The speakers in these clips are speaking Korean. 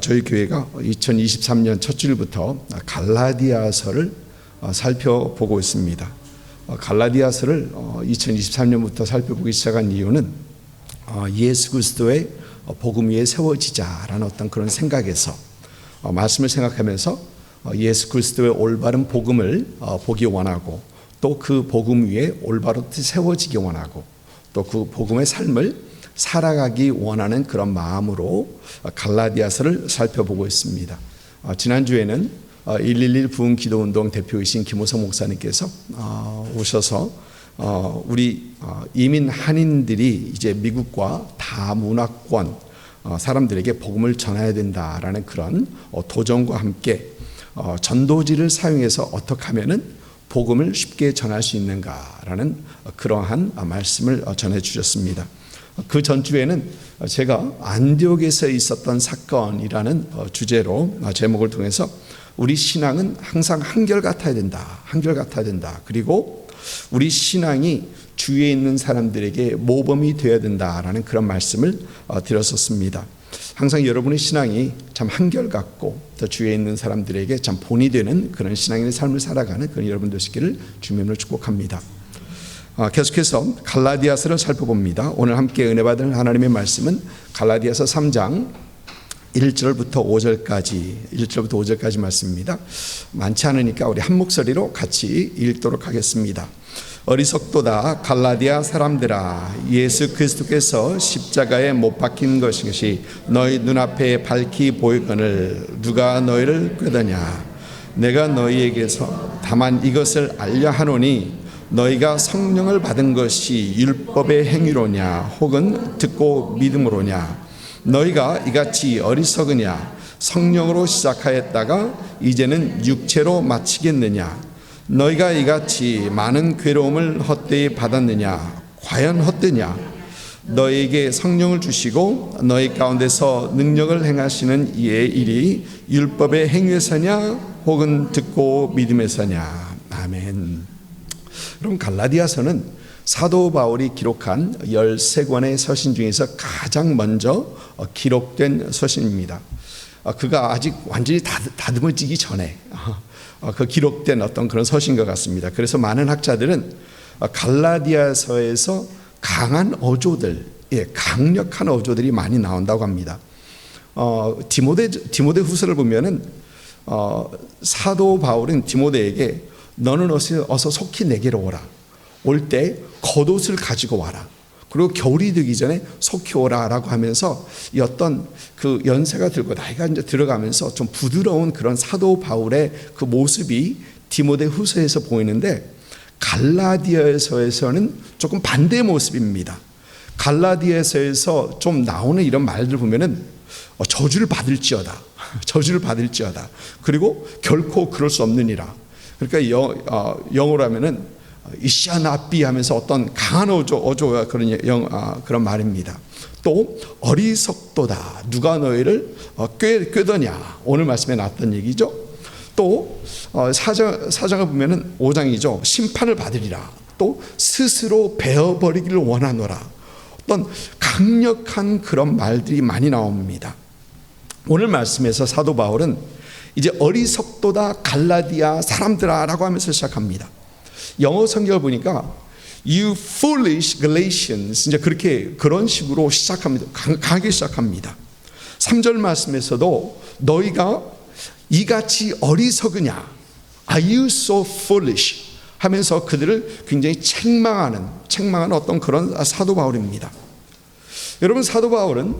저희 교회가 2023년 첫 주일부터 갈라디아서를 살펴보고 있습니다. 갈라디아서를 2023년부터 살펴보기 시작한 이유는 예수 그리스도의 복음 위에 세워지자라는 어떤 그런 생각에서 말씀을 생각하면서 예수 그리스도의 올바른 복음을 보기 원하고, 또 그 복음 위에 올바로 세워지기 원하고, 또 그 복음의 삶을 살아가기 원하는 그런 마음으로 갈라디아서를 살펴보고 있습니다. 지난주에는 111 부흥 기도운동 대표이신 김호성 목사님께서 오셔서 우리 이민 한인들이 이제 미국과 다문화권 사람들에게 복음을 전해야 된다라는 그런 도전과 함께 전도지를 사용해서 어떻게 하면은 복음을 쉽게 전할 수 있는가라는 그러한 말씀을 전해 주셨습니다. 그 전주에는 제가 안디옥에서 있었던 사건이라는 주제로 제목을 통해서 우리 신앙은 항상 한결같아야 된다. 한결같아야 된다. 그리고 우리 신앙이 주위에 있는 사람들에게 모범이 되어야 된다라는 그런 말씀을 드렸었습니다. 항상 여러분의 신앙이 참 한결같고 또 주위에 있는 사람들에게 참 본이 되는 그런 신앙인의 삶을 살아가는 그런 여러분 되시기를 주님으로 축복합니다. 계속해서 갈라디아서를 살펴봅니다. 오늘 함께 은혜 받을 하나님의 말씀은 갈라디아서 3장 1절부터 5절까지 말씀입니다. 많지 않으니까 우리 한 목소리로 같이 읽도록 하겠습니다. 어리석도다 갈라디아 사람들아, 예수 그리스도께서 십자가에 못 박힌 것이 너희 눈앞에 밝히 보이거늘 누가 너희를 꾀더냐. 내가 너희에게서 다만 이것을 알려 하노니 너희가 성령을 받은 것이 율법의 행위로냐 혹은 듣고 믿음으로냐. 너희가 이같이 어리석으냐. 성령으로 시작하였다가 이제는 육체로 마치겠느냐. 너희가 이같이 많은 괴로움을 헛되이 받았느냐. 과연 헛되냐. 너희에게 성령을 주시고 너희 가운데서 능력을 행하시는 이의 일이 율법의 행위에서냐 혹은 듣고 믿음에서냐. 아멘. 그럼 갈라디아서는 사도 바울이 기록한 13권의 서신 중에서 가장 먼저 기록된 서신입니다. 그가 아직 완전히 다듬어지기 전에 그 기록된 어떤 그런 서신 것 같습니다. 그래서 많은 학자들은 갈라디아서에서 강한 어조들, 강력한 어조들이 많이 나온다고 합니다. 디모데 후서를 보면은 사도 바울은 디모데에게 너는 어서 속히 내게로 오라. 올 때 겉옷을 가지고 와라. 그리고 겨울이 되기 전에 속히 오라라고 하면서 이 어떤 그 연세가 들고 나이가 이제 들어가면서 좀 부드러운 그런 사도 바울의 그 모습이 디모데 후서에서 보이는데, 갈라디아서에서는 조금 반대의 모습입니다. 갈라디아서에서 좀 나오는 이런 말들 보면은 저주를 받을지어다. 저주를 받을지어다. 그리고 결코 그럴 수 없느니라. 그러니까 영어로 하면은 이샤나비 하면서 어떤 강한 어조가 그런 말입니다. 또 어리석도다. 누가 너희를 꾀더냐. 오늘 말씀에 나왔던 얘기죠. 또 사장을 보면은 5장이죠. 심판을 받으리라. 또 스스로 베어버리기를 원하노라. 어떤 강력한 그런 말들이 많이 나옵니다. 오늘 말씀에서 사도 바울은 이제 어리석도다 갈라디아 사람들아 라고 하면서 시작합니다. 영어 성경을 보니까 You foolish Galatians, 이제 그런 식으로 시작합니다. 강하게 시작합니다. 3절 말씀에서도 너희가 이같이 어리석으냐, Are you so foolish? 하면서 그들을 굉장히 책망하는 어떤 그런 사도 바울입니다. 여러분, 사도 바울은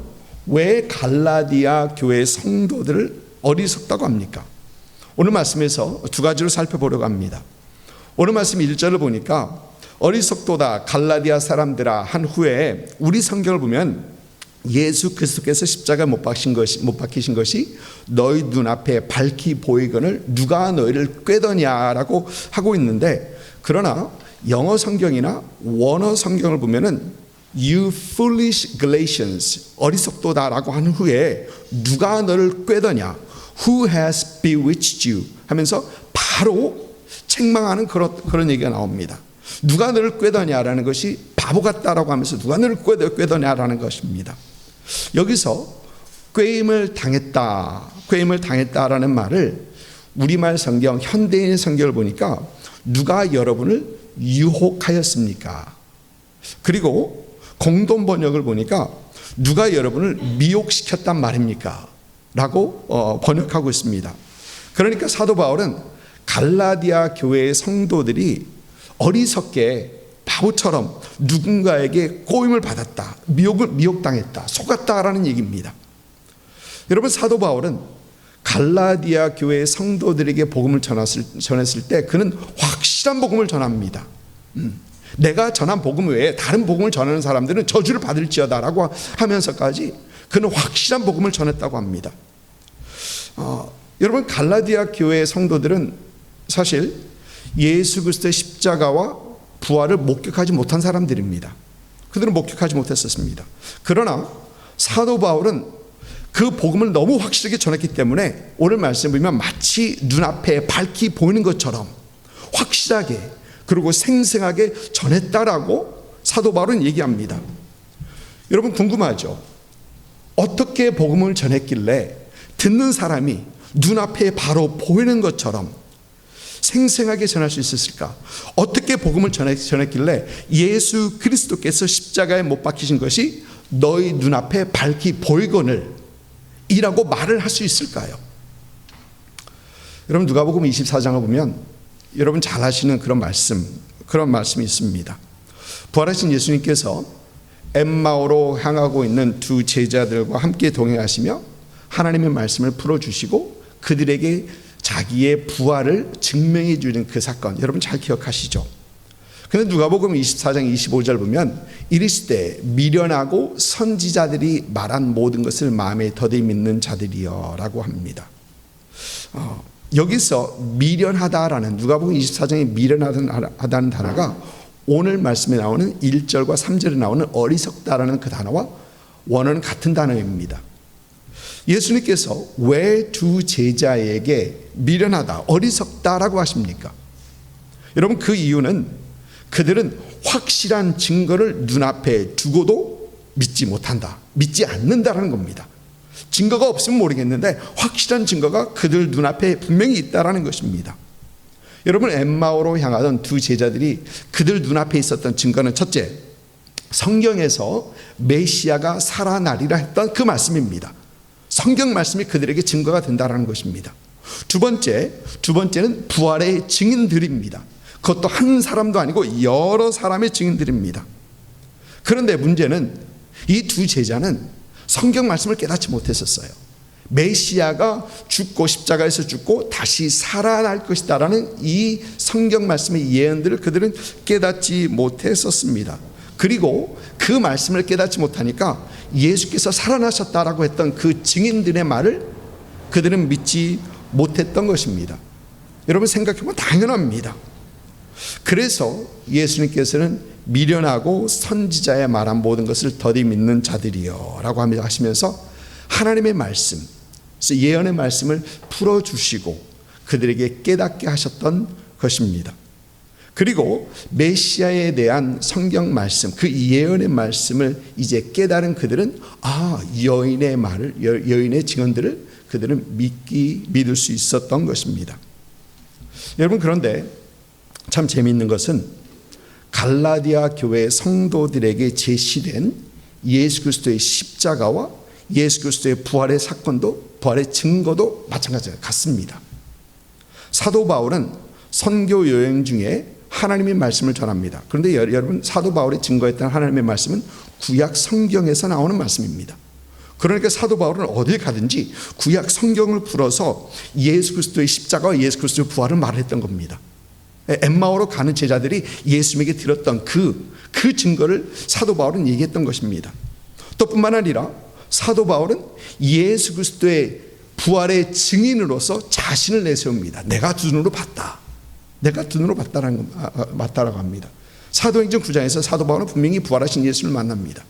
왜 갈라디아 교회 성도들을 어리석다고 합니까? 오늘 말씀에서 두 가지로 살펴보려고 합니다. 오늘 말씀 1절을 보니까 어리석도다 갈라디아 사람들아 한 후에 우리 성경을 보면 예수 그리스도께서 십자가에 못 박히신 것이 너희 눈앞에 밝히 보이거늘 누가 너희를 꾀더냐라고 하고 있는데, 그러나 영어 성경이나 원어 성경을 보면은 You foolish Galatians, 어리석도다라고 한 후에 누가 너를 꾀더냐, Who has bewitched you 하면서 바로 책망하는 그런 얘기가 나옵니다. 누가 너를 꾀더냐라는 것이 바보 같다라고 하면서 누가 너를 꾀더냐라는 것입니다. 여기서 꾀임을 당했다라는 말을 우리말 성경, 현대인 성경을 보니까 누가 여러분을 유혹하였습니까? 그리고 공동 번역을 보니까 누가 여러분을 미혹시켰단 말입니까? 라고 번역하고 있습니다. 그러니까 사도 바울은 갈라디아 교회의 성도들이 어리석게 바보처럼 누군가에게 꼬임을 받았다, 미혹당했다, 속았다라는 얘기입니다. 여러분, 사도 바울은 갈라디아 교회의 성도들에게 복음을 전했을 때 그는 확실한 복음을 전합니다. 내가 전한 복음 외에 다른 복음을 전하는 사람들은 저주를 받을지어다라고 하면서까지 그는 확실한 복음을 전했다고 합니다. 여러분, 갈라디아 교회의 성도들은 사실 예수 그리스도의 십자가와 부활을 목격하지 못한 사람들입니다. 그들은 목격하지 못했었습니다. 그러나 사도 바울은 그 복음을 너무 확실하게 전했기 때문에 오늘 말씀을 보면 마치 눈앞에 밝히 보이는 것처럼 확실하게 그리고 생생하게 전했다라고 사도 바울은 얘기합니다. 여러분, 궁금하죠? 어떻게 복음을 전했길래 듣는 사람이 눈앞에 바로 보이는 것처럼 생생하게 전할 수 있었을까? 어떻게 복음을 전했길래 예수 그리스도께서 십자가에 못 박히신 것이 너희 눈앞에 밝히 보이거늘 이라고 말을 할 수 있을까요? 여러분, 누가복음 24장을 보면 여러분 잘 아시는 그런 말씀이 있습니다. 부활하신 예수님께서 엠마오로 향하고 있는 두 제자들과 함께 동행하시며 하나님의 말씀을 풀어주시고 그들에게 자기의 부활을 증명해 주는 그 사건, 여러분 잘 기억하시죠? 그런데 누가복음 24장 25절 보면 이르시되 미련하고 선지자들이 말한 모든 것을 마음에 더디 믿는 자들이여 라고 합니다. 여기서 미련하다라는, 누가복음 24장에 미련하다는 단어가 오늘 말씀에 나오는 1절과 3절에 나오는 어리석다라는 그 단어와 원어는 같은 단어입니다. 예수님께서 왜 두 제자에게 미련하다, 어리석다라고 하십니까? 여러분, 그 이유는 그들은 확실한 증거를 눈앞에 두고도 믿지 못한다, 믿지 않는다라는 겁니다. 증거가 없으면 모르겠는데 확실한 증거가 그들 눈앞에 분명히 있다라는 것입니다. 여러분, 엠마오로 향하던 두 제자들이 그들 눈앞에 있었던 증거는 첫째, 성경에서 메시아가 살아나리라 했던 그 말씀입니다. 성경 말씀이 그들에게 증거가 된다라는 것입니다. 두 번째는 부활의 증인들입니다. 그것도 한 사람도 아니고 여러 사람의 증인들입니다. 그런데 문제는 이 두 제자는 성경 말씀을 깨닫지 못했었어요. 메시아가 죽고 십자가에서 죽고 다시 살아날 것이다라는 이 성경 말씀의 예언들을 그들은 깨닫지 못했었습니다. 그리고 그 말씀을 깨닫지 못하니까 예수께서 살아나셨다라고 했던 그 증인들의 말을 그들은 믿지 못했던 것입니다. 여러분, 생각해보면 당연합니다. 그래서 예수님께서는 미련하고 선지자의 말한 모든 것을 더디 믿는 자들이여 라고 하시면서 하나님의 말씀, 예언의 말씀을 풀어주시고 그들에게 깨닫게 하셨던 것입니다. 그리고 메시아에 대한 성경 말씀, 그 예언의 말씀을 이제 깨달은 그들은 여인의 말을, 여인의 증언들을 그들은 믿을 수 있었던 것입니다. 여러분, 그런데 참 재미있는 것은 갈라디아 교회 성도들에게 제시된 예수 그리스도의 십자가와 예수 그리스도의 부활의 사건도, 부활의 증거도 마찬가지가 같습니다. 사도 바울은 선교 여행 중에 하나님의 말씀을 전합니다. 그런데 여러분, 사도 바울이 증거했던 하나님의 말씀은 구약 성경에서 나오는 말씀입니다. 그러니까 사도 바울은 어딜 가든지 구약 성경을 풀어서 예수 그리스도의 십자가와 예수 그리스도의 부활을 말했던 겁니다. 엠마오로 가는 제자들이 예수님에게 들었던 그 증거를 사도 바울은 얘기했던 것입니다. 또 뿐만 아니라 사도 바울은 예수 그리스도의 부활의 증인으로서 자신을 내세웁니다. 내가 두 눈으로 봤다. 내가 두 눈으로 봤다라고 합니다. 사도행전 9장에서 사도 바울은 분명히 부활하신 예수를 만납니다.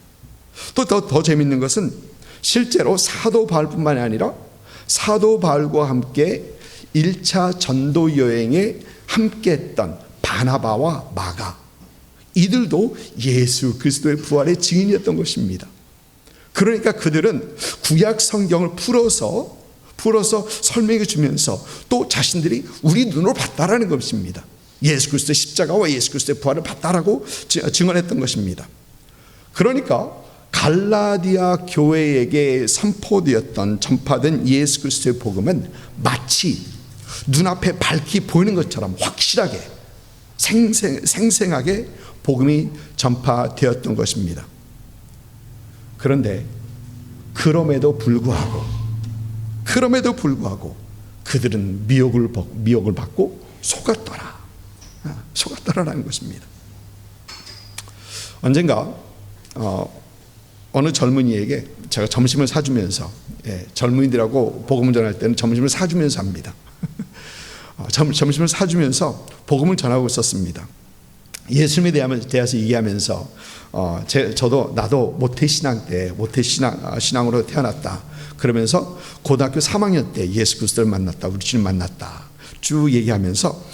또 더 재밌는 것은 실제로 사도 바울뿐만이 아니라 사도 바울과 함께 1차 전도 여행에 함께했던 바나바와 마가, 이들도 예수 그리스도의 부활의 증인이었던 것입니다. 그러니까 그들은 구약 성경을 풀어서 설명해 주면서 또 자신들이 우리 눈으로 봤다라는 것입니다. 예수 그리스도의 십자가와 예수 그리스도의 부활을 봤다라고 증언했던 것입니다. 그러니까 갈라디아 교회에게 선포되었던 전파된 예수 그리스도의 복음은 마치 눈앞에 밝히 보이는 것처럼 확실하게 생생하게 복음이 전파되었던 것입니다. 그런데 그럼에도 불구하고 그들은 미혹을 받고 속았더라라는 것입니다. 언젠가 어느 젊은이에게 제가 점심을 사주면서, 젊은이들하고 복음을 전할 때는 점심을 사주면서 합니다. 점심을 사주면서 복음을 전하고 있었습니다. 예수님에 대해서 얘기하면서 나도 모태신앙으로 태어났다. 그러면서 고등학교 3학년 때 예수 그리스도를 만났다. 우리 주님 만났다. 쭉 얘기하면서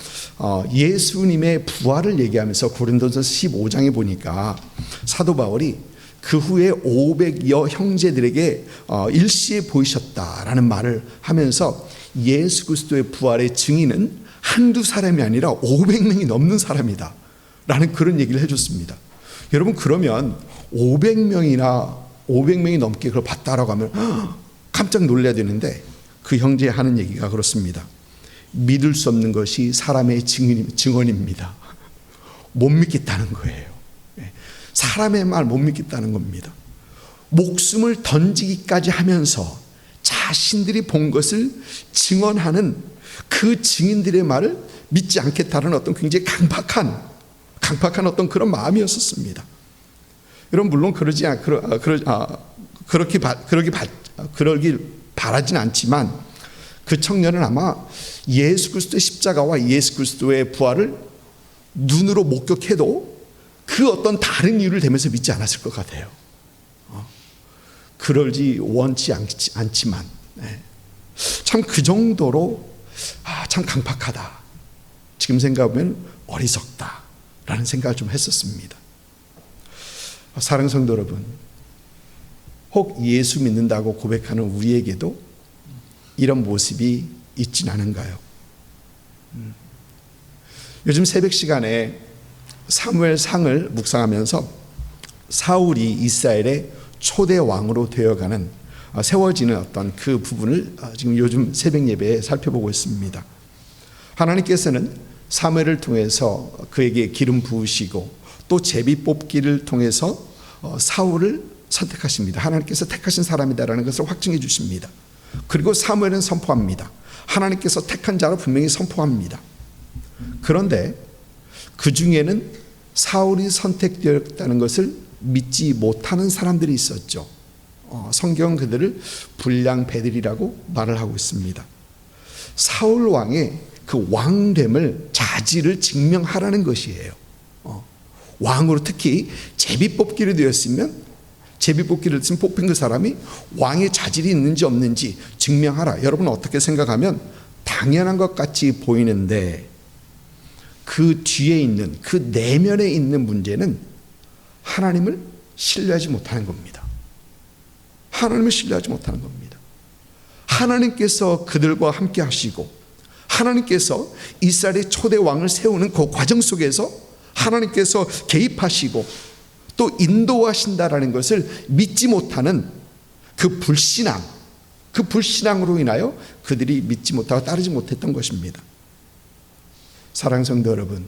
예수님의 부활을 얘기하면서 고린도전서 15장에 보니까 사도 바울이 그 후에 500여 형제들에게 일시에 보이셨다라는 말을 하면서 예수 그리스도의 부활의 증인은 한두 사람이 아니라 500명이 넘는 사람이다 라는 그런 얘기를 해줬습니다. 여러분, 그러면 500명이 넘게 그걸 봤다라고 하면 깜짝 놀라야 되는데, 그 형제 하는 얘기가 그렇습니다. 믿을 수 없는 것이 사람의 증언입니다. 못 믿겠다는 거예요. 사람의 말 못 믿겠다는 겁니다. 목숨을 던지기까지 하면서 자신들이 본 것을 증언하는 그 증인들의 말을 믿지 않겠다는 어떤 굉장히 강팍한 어떤 그런 마음이었었습니다. 여러분, 물론 그러길 바라진 않지만 그 청년은 아마 예수 그리스도의 십자가와 예수 그리스도의 부활을 눈으로 목격해도 그 어떤 다른 이유를 대면서 믿지 않았을 것 같아요. 그러지 원치 않지만 참 그 정도로 참 강팍하다. 지금 생각하면 어리석다라는 생각을 좀 했었습니다. 사랑하는 성도 여러분, 혹 예수 믿는다고 고백하는 우리에게도 이런 모습이 있진 않은가요? 요즘 새벽 시간에 사무엘상을 묵상하면서 사울이 이스라엘의 초대 왕으로 되어가는 세워지는 어떤 그 부분을 지금 요즘 새벽 예배에 살펴보고 있습니다. 하나님께서는 사무엘을 통해서 그에게 기름 부으시고 또 제비 뽑기를 통해서 사울을 선택하십니다. 하나님께서 택하신 사람이다라는 것을 확증해 주십니다. 그리고 사무엘은 선포합니다. 하나님께서 택한 자로 분명히 선포합니다. 그런데 그 중에는 사울이 선택되었다는 것을 믿지 못하는 사람들이 있었죠. 성경은 그들을 불량배들이라고 말을 하고 있습니다. 사울 왕의 그 왕됨을 자질을 증명하라는 것이에요. 왕으로 특히 제비뽑기를 되었으면 제비뽑기를 했으면 뽑힌 그 사람이 왕의 자질이 있는지 없는지 증명하라. 여러분 어떻게 생각하면 당연한 것 같이 보이는데 그 뒤에 있는 그 내면에 있는 문제는 하나님을 신뢰하지 못하는 겁니다. 하나님을 신뢰하지 못하는 겁니다. 하나님께서 그들과 함께 하시고 하나님께서 이스라엘의 초대 왕을 세우는 그 과정 속에서 하나님께서 개입하시고 또 인도하신다라는 것을 믿지 못하는 그 불신앙으로 인하여 그들이 믿지 못하고 따르지 못했던 것입니다. 사랑하는 성도 여러분,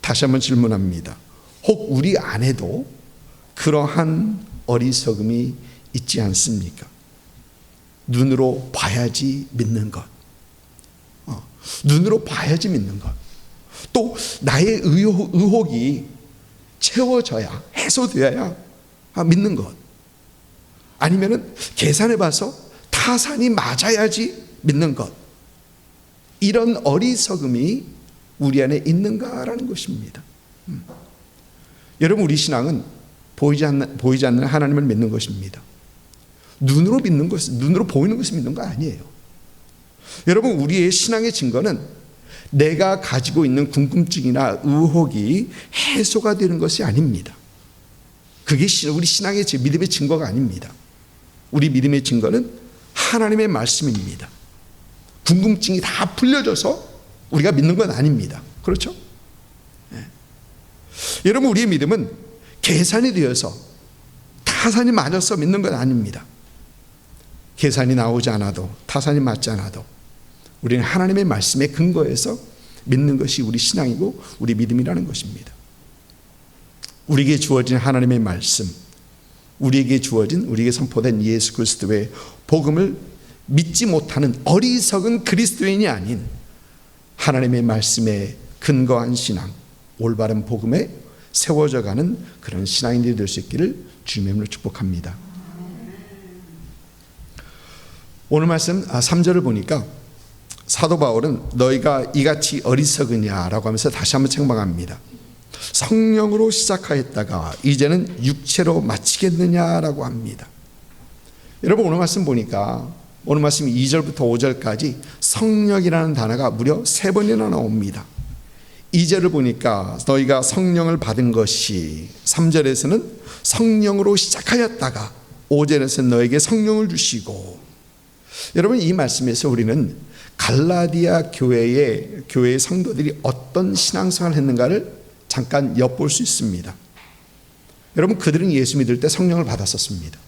다시 한번 질문합니다. 혹 우리 안에도 그러한 어리석음이 있지 않습니까? 눈으로 봐야지 믿는 것, 눈으로 봐야지 믿는 것, 또 나의 의혹이 채워져야, 해소되어야 믿는 것, 아니면은 계산해 봐서 타산이 맞아야지 믿는 것, 이런 어리석음이 우리 안에 있는가라는 것입니다. 여러분, 우리 신앙은 보이지 않는 하나님을 믿는 것입니다. 눈으로 믿는 것, 눈으로 보이는 것을 믿는 거 아니에요. 여러분, 우리의 신앙의 증거는 내가 가지고 있는 궁금증이나 의혹이 해소가 되는 것이 아닙니다. 그게 우리 신앙의 믿음의 증거가 아닙니다. 우리 믿음의 증거는 하나님의 말씀입니다. 궁금증이 다 풀려져서 우리가 믿는 건 아닙니다. 그렇죠? 네. 여러분, 우리의 믿음은 계산이 되어서 타산이 맞아서 믿는 건 아닙니다. 계산이 나오지 않아도, 타산이 맞지 않아도 우리는 하나님의 말씀에 근거해서 믿는 것이 우리 신앙이고 우리 믿음이라는 것입니다. 우리에게 주어진 하나님의 말씀, 우리에게 주어진, 우리에게 선포된 예수 그리스도의 복음을 믿지 못하는 어리석은 그리스도인이 아닌 하나님의 말씀에 근거한 신앙, 올바른 복음에 세워져 가는 그런 신앙인들이 될 수 있기를 주님의 이름으로 축복합니다. 오늘 말씀 3절을 보니까 사도 바울은 너희가 이같이 어리석으냐라고 하면서 다시 한번 책망합니다. 성령으로 시작하였다가 이제는 육체로 마치겠느냐라고 합니다. 여러분, 오늘 말씀 보니까 오늘 말씀 2절부터 5절까지 성령이라는 단어가 무려 3번이나 나옵니다. 2절을 보니까 너희가 성령을 받은 것이, 3절에서는 성령으로 시작하였다가 5절에서는 너에게 성령을 주시고. 여러분, 이 말씀에서 우리는 갈라디아 교회의 성도들이 어떤 신앙생활을 했는가를 잠깐 엿볼 수 있습니다. 여러분, 그들은 예수 믿을 때 성령을 받았었습니다.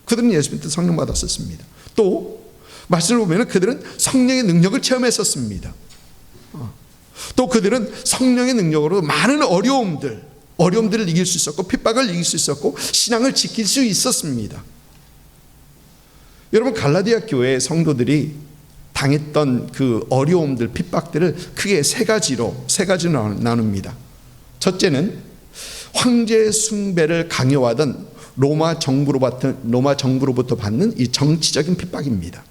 그들은 예수 믿을 때 성령 받았었습니다. 또 말씀을 보면 그들은 성령의 능력을 체험했었습니다. 또 그들은 성령의 능력으로 많은 어려움들을 이길 수 있었고 핍박을 이길 수 있었고 신앙을 지킬 수 있었습니다. 여러분, 갈라디아 교회의 성도들이 당했던 그 어려움들, 핍박들을 크게 세 가지로 나눕니다. 첫째는 황제 숭배를 강요하던 로마 정부로부터 받는 이 정치적인 핍박입니다.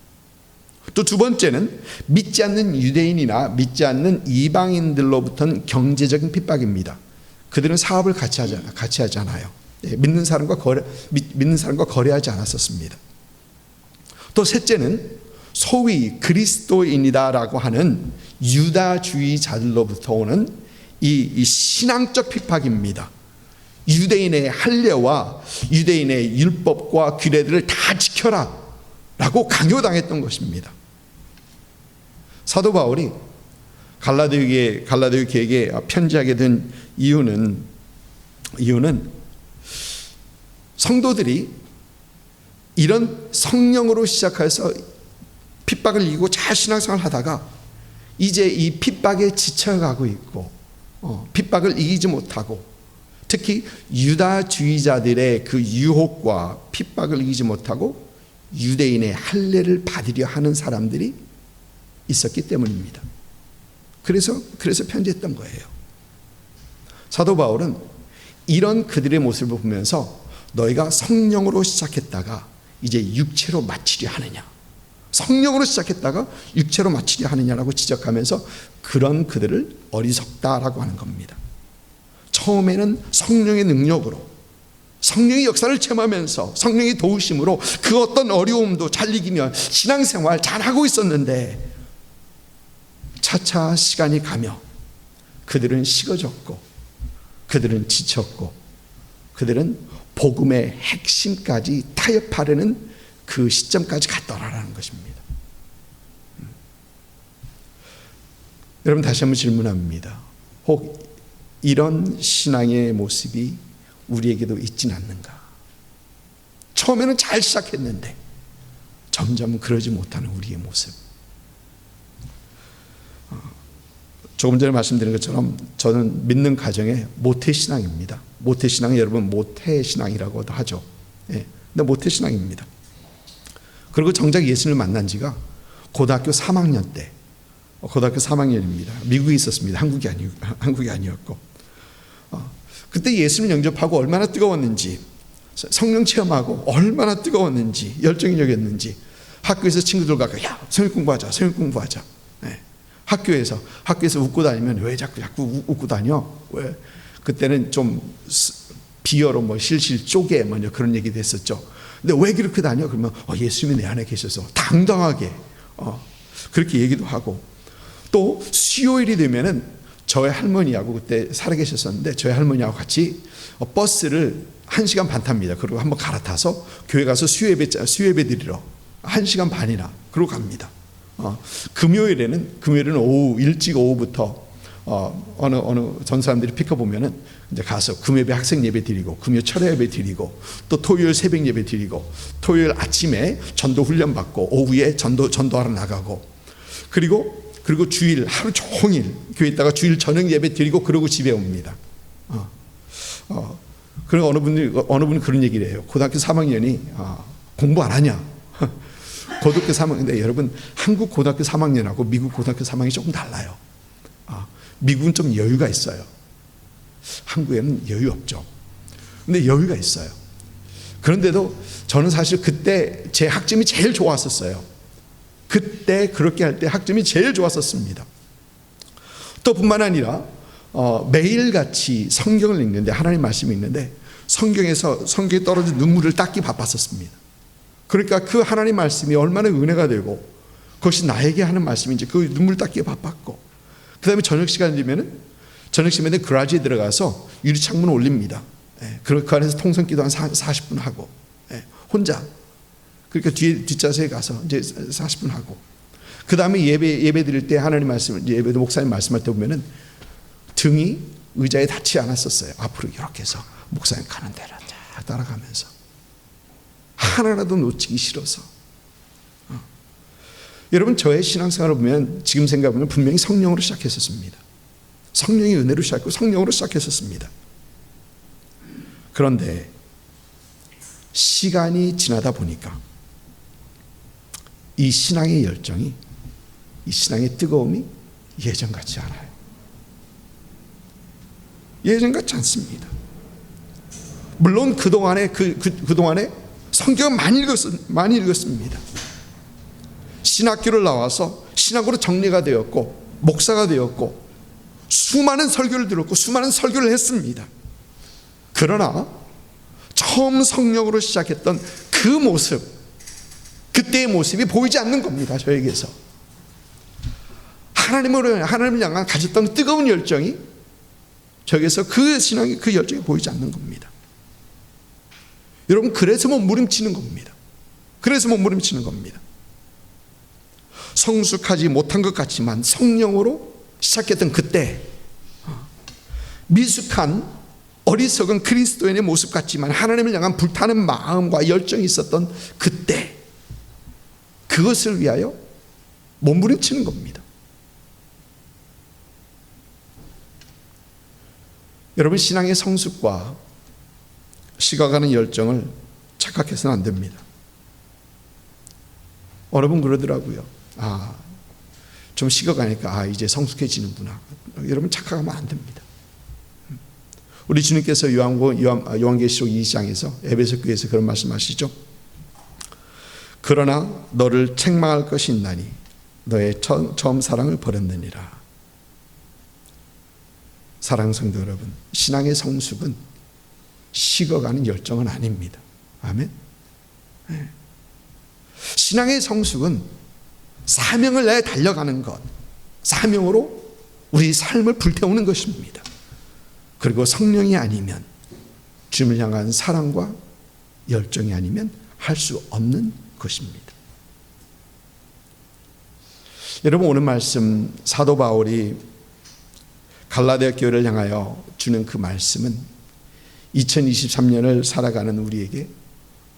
또 두 번째는 믿지 않는 유대인이나 믿지 않는 이방인들로부터는 경제적인 핍박입니다. 그들은 사업을 같이 하잖아요. 믿는 사람과 거래하지 않았었습니다. 또 셋째는 소위 그리스도인이다라고 하는 유다주의자들로부터 오는 이 신앙적 핍박입니다. 유대인의 할례와 유대인의 율법과 규례들을 다 지켜라 라고 강요당했던 것입니다. 사도 바울이 갈라디아 교회에게 편지하게 된 이유는 성도들이 이런 성령으로 시작해서 핍박을 이기고 잘 신앙생활을 하다가 이제 이 핍박에 지쳐가고 있고 핍박을 이기지 못하고 특히 유다주의자들의 그 유혹과 핍박을 이기지 못하고 유대인의 할례를 받으려 하는 사람들이 있었기 때문입니다. 그래서 편지했던 거예요. 사도 바울은 이런 그들의 모습을 보면서 너희가 성령으로 시작했다가 이제 육체로 마치려 하느냐, 성령으로 시작했다가 육체로 마치려 하느냐라고 지적하면서 그런 그들을 어리석다라고 하는 겁니다. 처음에는 성령의 능력으로, 성령의 역사를 체험하면서 성령의 도우심으로 그 어떤 어려움도 잘 이기며 신앙생활 잘하고 있었는데 차차 시간이 가며 그들은 식어졌고 그들은 지쳤고 그들은 복음의 핵심까지 타협하려는 그 시점까지 갔더라라는 것입니다. 여러분, 다시 한번 질문합니다. 혹 이런 신앙의 모습이 우리에게도 있진 않는가? 처음에는 잘 시작했는데 점점 그러지 못하는 우리의 모습. 조금 전에 말씀드린 것처럼 저는 믿는 가정의 모태신앙입니다. 모태신앙은 여러분 모태신앙이라고도 하죠. 예, 근데 모태신앙입니다. 그리고 정작 예수님을 만난 지가 고등학교 3학년 때, 고등학교 3학년입니다. 미국에 있었습니다. 한국이 아니었고, 그때 예수님 영접하고 얼마나 뜨거웠는지, 성령 체험하고 얼마나 뜨거웠는지, 열정적이었는지, 학교에서 친구들과 야, 성경 공부하자. 네. 학교에서 웃고 다니면 왜 자꾸 웃고 다녀? 왜? 그때는 좀 비어로 뭐 실실 쪼개 그런 얘기도 했었죠. 근데 왜 그렇게 다녀? 그러면 예수님이 내 안에 계셔서 당당하게 그렇게 얘기도 하고, 또 수요일이 되면은 저희 할머니하고 그때 살아계셨었는데 저희 할머니하고 같이 버스를 1시간 반 탑니다. 그리고 한번 갈아타서 교회 가서 수요예배 드리러 1시간 반이나 그러고 갑니다. 금요일에는 오후 일찍 오후부터 어느 전 사람들이 픽업 보면은 이제 가서 금요일 학생 예배 드리고 금요 철야 예배 드리고 또 토요일 새벽 예배 드리고 토요일 아침에 전도 훈련 받고 오후에 전도하러 나가고 그리고 주일 하루 종일 교회 있다가 주일 저녁 예배 드리고 그러고 집에 옵니다. 그리고 어느 분이 그런 얘기를 해요. 고등학교 3학년이 공부 안 하냐? 고등학교 3학년. 근데 여러분 한국 고등학교 3학년하고 미국 고등학교 3학년이 조금 달라요. 미국은 좀 여유가 있어요. 한국에는 여유 없죠. 근데 여유가 있어요. 그런데도 저는 사실 그때 제 학점이 제일 좋았었어요. 그때 그렇게 할 때 학점이 제일 좋았었습니다. 또 뿐만 아니라 매일같이 성경을 읽는데 하나님 말씀이 있는데 성경에 떨어진 눈물을 닦기 바빴었습니다. 그러니까 그 하나님 말씀이 얼마나 은혜가 되고 그것이 나에게 하는 말씀인지 그 눈물 닦기에 바빴고 그 다음에 저녁 시간이 되면은 저녁 시간에 그라지에 들어가서 유리창문 올립니다. 그 안에서 통성기도 한 40분 하고 혼자 그러니까 뒷좌석에 가서 이제 40분 하고 그 다음에 예배 드릴 때 하나님 말씀을 예배도 목사님 말씀할 때 보면은 등이 의자에 닿지 않았었어요. 앞으로 이렇게 해서 목사님 가는 대로 쫙 따라가면서 하나라도 놓치기 싫어서. 여러분 저의 신앙생활을 보면 지금 생각해보면 분명히 성령으로 시작했었습니다. 성령의 은혜로 시작했고 성령으로 시작했었습니다. 그런데 시간이 지나다 보니까 이 신앙의 열정이 이 신앙의 뜨거움이 예전 같지 않아요. 예전 같지 않습니다. 물론 그동안에 성경을 많이 읽었습니다. 신학교를 나와서 신학으로 정리가 되었고 목사가 되었고 수많은 설교를 들었고 수많은 설교를 했습니다. 그러나 처음 성령으로 시작했던 그 모습, 그때의 모습이 보이지 않는 겁니다. 저에게서 하나님을 향한 가졌던 뜨거운 열정이 저에게서 그 신앙이 그 열정이 보이지 않는 겁니다. 여러분 그래서 몸부림치는 겁니다. 그래서 몸부림치는 겁니다. 성숙하지 못한 것 같지만 성령으로 시작했던 그때 미숙한 어리석은 그리스도인의 모습 같지만 하나님을 향한 불타는 마음과 열정이 있었던 그때 그것을 위하여 몸부림치는 겁니다. 여러분 신앙의 성숙과 식어가는 열정을 착각해서는 안 됩니다. 어느 분 그러더라고요. 좀 식어가니까 이제 성숙해지는구나. 여러분 착각하면 안 됩니다. 우리 주님께서 요한계시록 2장에서 에베소 교회에서 그런 말씀하시죠. 그러나 너를 책망할 것이 있나니 너의 처음 사랑을 버렸느니라. 사랑하는 성도 여러분, 신앙의 성숙은 식어가는 열정은 아닙니다. 아멘. 신앙의 성숙은 사명을 내에 달려가는 것, 사명으로 우리 삶을 불태우는 것입니다. 그리고 성령이 아니면, 주님을 향한 사랑과 열정이 아니면 할 수 없는 것입니다. 여러분 오늘 말씀 사도 바울이 갈라디아 교회를 향하여 주는 그 말씀은 2023년을 살아가는 우리에게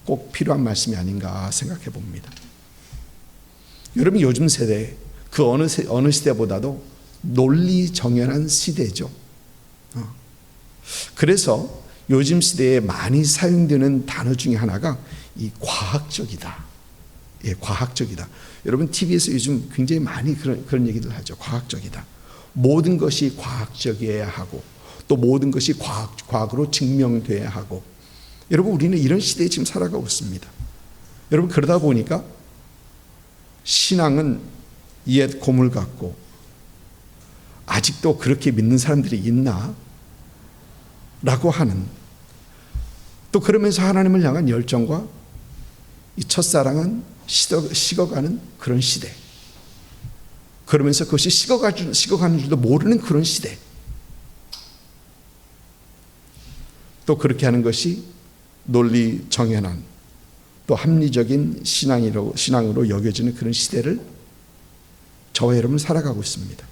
꼭 필요한 말씀이 아닌가 생각해 봅니다. 여러분 요즘 세대 그 어느 시대보다도 논리 정연한 시대죠. 그래서 요즘 시대에 많이 사용되는 단어 중에 하나가 이 과학적이다. 예, 과학적이다. 여러분 TV에서 요즘 굉장히 많이 그런 얘기들 하죠. 과학적이다. 모든 것이 과학적이어야 하고 또 모든 것이 과학으로 증명돼야 하고. 여러분 우리는 이런 시대에 지금 살아가고 있습니다. 여러분 그러다 보니까 신앙은 옛 고물 같고 아직도 그렇게 믿는 사람들이 있나? 라고 하는, 또 그러면서 하나님을 향한 열정과 이 첫사랑은 식어가는 그런 시대. 그러면서 그것이 식어가는 줄도 모르는 그런 시대. 또 그렇게 하는 것이 논리 정연한 또 합리적인 신앙으로 여겨지는 그런 시대를 저와 여러분 살아가고 있습니다.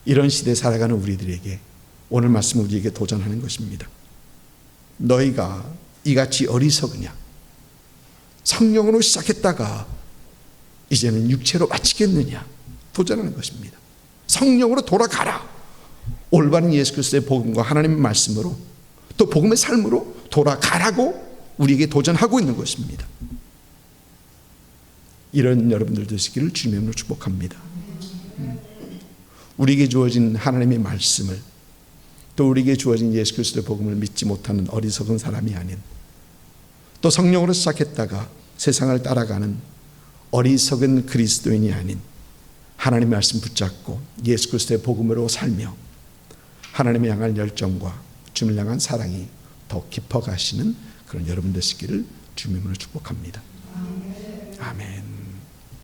이런 시대에 살아가는 우리들에게 오늘 말씀은 우리에게 도전하는 것입니다. 너희가 이같이 어리석으냐? 성령으로 시작했다가 이제는 육체로 마치겠느냐? 도전하는 것입니다. 성령으로 돌아가라. 올바른 예수 그리스도의 복음과 하나님의 말씀으로 또 복음의 삶으로 돌아가라고 우리에게 도전하고 있는 것입니다. 이런 여러분들 되시기를 주님의 이름으로 축복합니다. 우리에게 주어진 하나님의 말씀을 또 우리에게 주어진 예수 그리스도의 복음을 믿지 못하는 어리석은 사람이 아닌 또 성령으로 시작했다가 세상을 따라가는 어리석은 그리스도인이 아닌 하나님의 말씀 붙잡고 예수 그리스도의 복음으로 살며 하나님을 향한 열정과 주님을 향한 사랑이 더 깊어가시는 그런 여러분 되시기를 주님으로 축복합니다. 아멘.